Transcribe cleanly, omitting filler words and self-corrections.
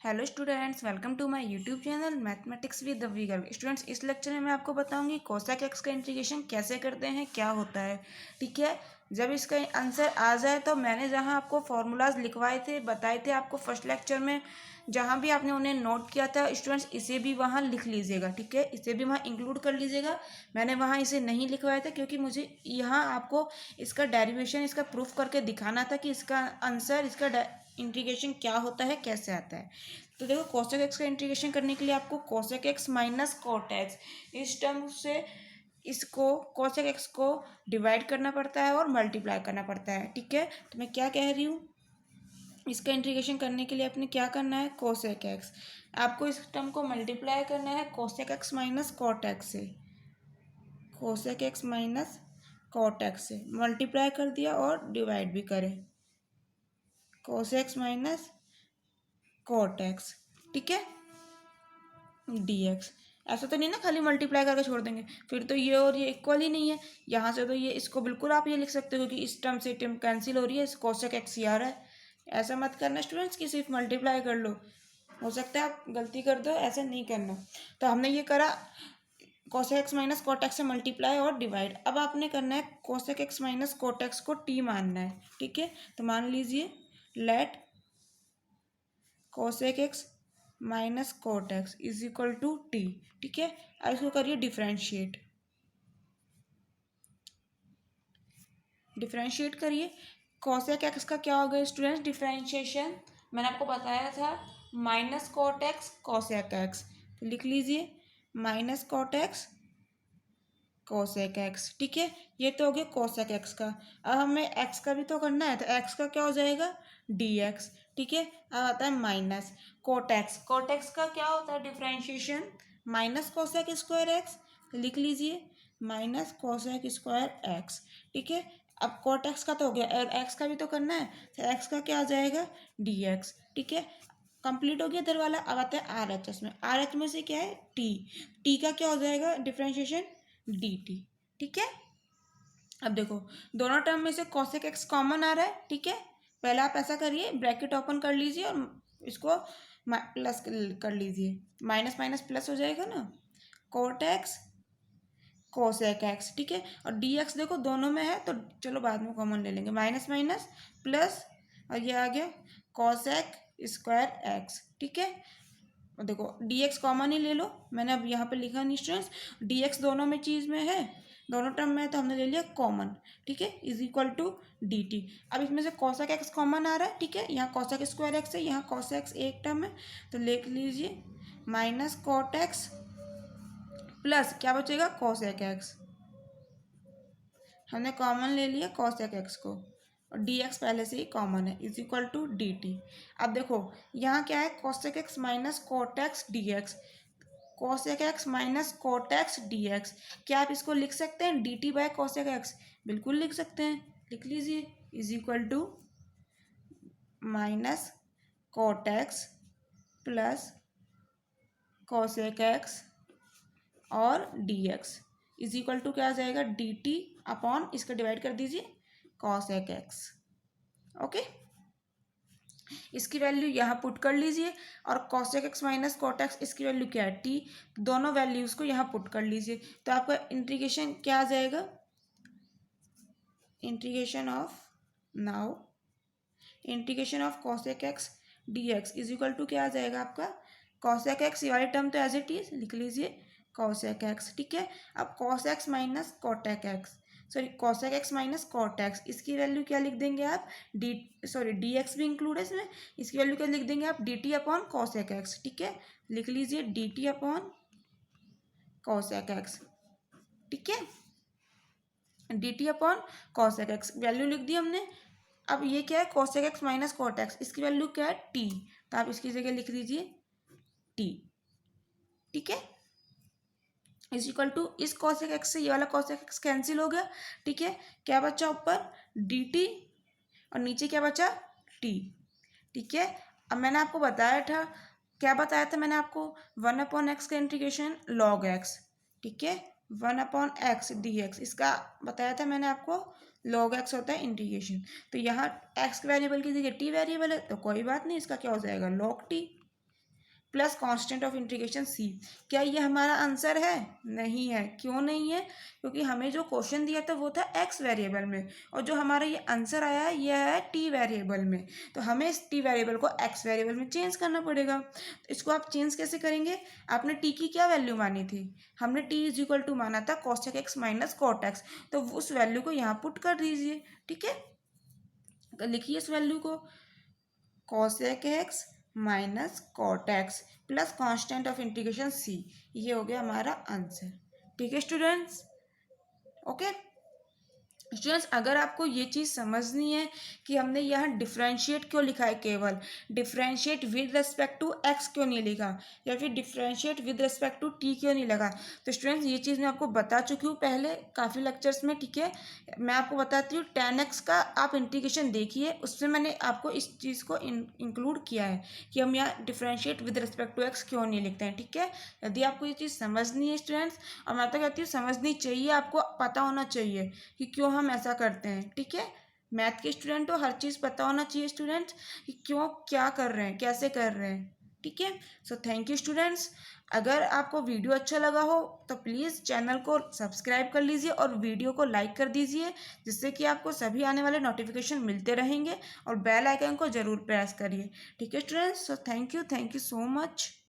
Hello students, welcome to my YouTube channel mathematics with Ravi Garg. Students, इस lecture में मैं आपको बताऊंगी कोसेक एक्स का इंटीग्रेशन कैसे करते हैं, क्या होता है। ठीक है, जब इसका आंसर आ जाए तो मैंने जहां आपको फॉर्मूलाज लिखवाए थे, बताए थे आपको फर्स्ट लेक्चर में, जहां भी आपने उन्हें नोट किया था स्टूडेंट्स, इसे भी वहां लिख लीजिएगा। ठीक है, इसे भी वहां इंक्लूड कर लीजिएगा। मैंने वहां इसे नहीं लिखवाया था क्योंकि मुझे यहाँ आपको इसका डेरिवेशन, इसका प्रूफ करके दिखाना था कि इसका आंसर, इसका इंटीग्रेशन क्या होता है, कैसे आता है। तो देखो, कोसेक एक्स का इंटीग्रेशन करने के लिए आपको cosec x minus cot x, इस टर्म से इसको कोसेक एक्स को डिवाइड करना पड़ता है और मल्टीप्लाई करना पड़ता है। ठीक है, तो मैं क्या कह रही हूँ, इसका इंटीग्रेशन करने के लिए आपने क्या करना है, कोसेक एक्स, आपको इस टर्म को मल्टीप्लाई करना है cosec x minus cot x से। Cosec x minus cot x से मल्टीप्लाई कर दिया और डिवाइड भी करें, cosec x minus cot x. ठीक है, डी एक्स। ऐसा तो नहीं ना खाली मल्टीप्लाई करके छोड़ देंगे, फिर तो ये और ये इक्वल ही नहीं है। यहाँ से तो ये, इसको बिल्कुल आप ये लिख सकते हो क्योंकि इस टर्म से टर्म कैंसिल हो रही है, इस कोसेक एक्स ही आ रहा है। ऐसा मत करना स्टूडेंट्स कि सिर्फ मल्टीप्लाई कर लो, हो सकता है आप गलती कर दो, ऐसा नहीं करना। तो हमने ये करा cosec x minus cot x से मल्टीप्लाई और डिवाइड। अब आपने करना है cosec x minus cot x को टी मानना है। ठीक है, तो मान लीजिए let cosec x minus cot x is equal to t. ठीक है, अब इसको करिए डिफ्रेंशिएट, डिफ्रेंशिएट करिए। कोसेक एक्स का क्या होगा स्टूडेंट्स, डिफ्रेंशिएशन मैंने आपको बताया था, minus cot x cosec x. तो लिख लीजिए minus cot x cosec x. ठीक है, ये तो हो गया कोसेक एक्स का। अब हमें एक्स का भी तो करना है, तो एक्स का क्या हो जाएगा, डी एक्स। ठीक है, अब आता है minus cot x. Cot x का क्या होता है differentiation, minus cosec square x. लिख लीजिए माइनस कोसेक स्क्वायर एक्स। ठीक है, अब कोट एक्स का तो हो गया और एक्स का भी तो करना है, तो एक्स का क्या आ जाएगा, डी एक्स। ठीक है, कंप्लीट हो गया इधर वाला। अब आता है आर एच एस में, आर एच में से क्या है, टी। टी का क्या हो जाएगा डिफ्रेंशिएशन, डी टी। ठीक है, अब देखो दोनों टर्म में से कोसेक एक्स कॉमन आ रहा है। ठीक है, पहले आप ऐसा करिए, ब्रैकेट ओपन कर लीजिए और इसको प्लस कर लीजिए, माइनस माइनस प्लस हो जाएगा ना, कोट एक्स कोसेक एक्स। ठीक है, और डी एक्स देखो दोनों में है तो चलो बाद में कॉमन ले लेंगे, माइनस माइनस प्लस, और ये आ गया कोसेक स्क्वायर एक्स। ठीक है, और देखो डी एक्स कॉमन ही ले लो, मैंने अब यहाँ पे लिखा नहीं स्टूडेंट्स, डी एक्स दोनों में चीज़ में है, दोनों टर्म में है तो हमने ले लिया कॉमन। ठीक है, is equal to d t. अब इसमें से कोसेक एक्स कॉमन आ रहा है। ठीक है, यहाँ कोसेक स्क्वायर एक्स है, यहाँ कोसेक एक्स एक टर्म है, तो लिख लीजिए माइनस कोट एक्स प्लस क्या बचेगा, कोसेक एक्स। हमने कॉमन ले लिया कोसेक एक्स को और डी एक्स पहले से ही कॉमन है, is equal to d t. अब देखो यहाँ क्या है, cosec x minus cot x d x, cosec x minus cot x d x. क्या आप इसको लिख सकते हैं d t by cosec x, बिल्कुल लिख सकते हैं, लिख लीजिए is equal to minus cot x plus cosec x और d x is equal to क्या आ जाएगा, डी टी अपॉन, इसका डिवाइड कर दीजिए कोसेक एक्स। ओके, इसकी वैल्यू यहाँ पुट कर लीजिए और cosec x minus cot x, इसकी वैल्यू क्या है, टी। दोनों वैल्यूज़ को यहाँ पुट कर लीजिए, तो आपका इंटीग्रेशन क्या आ जाएगा, integration of, now integration of cosec x d x is equal to क्या आ जाएगा आपका, कोसेक एक्स, ये वाली टर्म तो एज इट इज लिख लीजिए कोसेक एक्स। ठीक है, अब cos x minus Kotak x, sorry cosec x minus cot x, इसकी वैल्यू क्या लिख देंगे आप, डी, सॉरी डी एक्स भी इंक्लूड है इसमें, इसकी वैल्यू क्या लिख देंगे आप, D t upon cosec x. ठीक है, लिख लीजिए D t upon cosec x. ठीक है, D t upon cosec x, value लिख दी हमने। अब ये क्या है, cosec x minus cot x, इसकी वैल्यू क्या है, टी, तो आप इसकी जगह लिख दीजिए टी। ठीक है, इज इक्वल टू, इस कोसेक एक्स से ये वाला कोसेक एक्स कैंसिल हो गया। ठीक है, क्या बचा ऊपर, डी टी, और नीचे क्या बचा, टी। ठीक है, अब मैंने आपको बताया था, क्या बताया था मैंने आपको, वन अपॉन एक्स का इंटीग्रेशन लॉग एक्स। ठीक है, one upon x d x, इसका बताया था मैंने आपको, लॉग एक्स होता है इंटीग्रेशन। तो यहाँ एक्स वेरिएबल की जगह टी वेरिएबल है तो कोई बात नहीं, इसका क्या हो जाएगा, log t. Plus constant of integration C. क्या ये हमारा आंसर है? नहीं है। क्यों नहीं है? क्योंकि हमें जो क्वेश्चन दिया था वो था एक्स वेरिएबल में, और जो हमारा ये आंसर आया है ये है टी वेरिएबल में। तो हमें इस टी वेरिएबल को एक्स वेरिएबल में चेंज करना पड़ेगा। तो इसको आप चेंज कैसे करेंगे? आपने टी की क्या वैल्यू मानी थी? हमने टी इज इक्वल टू माना था cosec x minus cot x. तो उस वैल्यू को यहाँ पुट कर दीजिए। ठीक है, लिखिए इस वैल्यू को, cosec x minus cot x plus constant of integration C. ये हो गया हमारा आंसर। ठीक है स्टूडेंट्स, ओके। स्टूडेंट्स, अगर आपको ये चीज़ समझनी है कि हमने यहाँ डिफ्रेंशिएट क्यों लिखा है, केवल differentiate with respect to x क्यों नहीं लिखा, या फिर differentiate with respect to t क्यों नहीं लगा, तो स्टूडेंट्स ये चीज़ मैं आपको बता चुकी हूँ पहले काफ़ी लेक्चर्स में। ठीक है, मैं आपको बताती हूँ tan x का आप इंटीग्रेशन देखिए, उसमें मैंने आपको इस चीज़ को इंक्लूड किया है कि हम यहाँ differentiate with respect to x क्यों नहीं लिखते हैं। ठीक है, यदि आपको ये चीज़ समझनी है स्टूडेंट्स, और मैं तो कहती हूँ समझनी चाहिए, आपको पता होना चाहिए कि क्यों हम ऐसा करते हैं। ठीक है, मैथ के स्टूडेंट हो, हर चीज़ पता होना चाहिए स्टूडेंट्स कि क्यों क्या कर रहे हैं, कैसे कर रहे हैं। ठीक है, सो थैंक यू स्टूडेंट्स। अगर आपको वीडियो अच्छा लगा हो तो प्लीज़ चैनल को सब्सक्राइब कर लीजिए और वीडियो को लाइक कर दीजिए, जिससे कि आपको सभी आने वाले नोटिफिकेशन मिलते रहेंगे, और बेल आइकन को ज़रूर प्रेस करिए। ठीक है students, so thank you so much.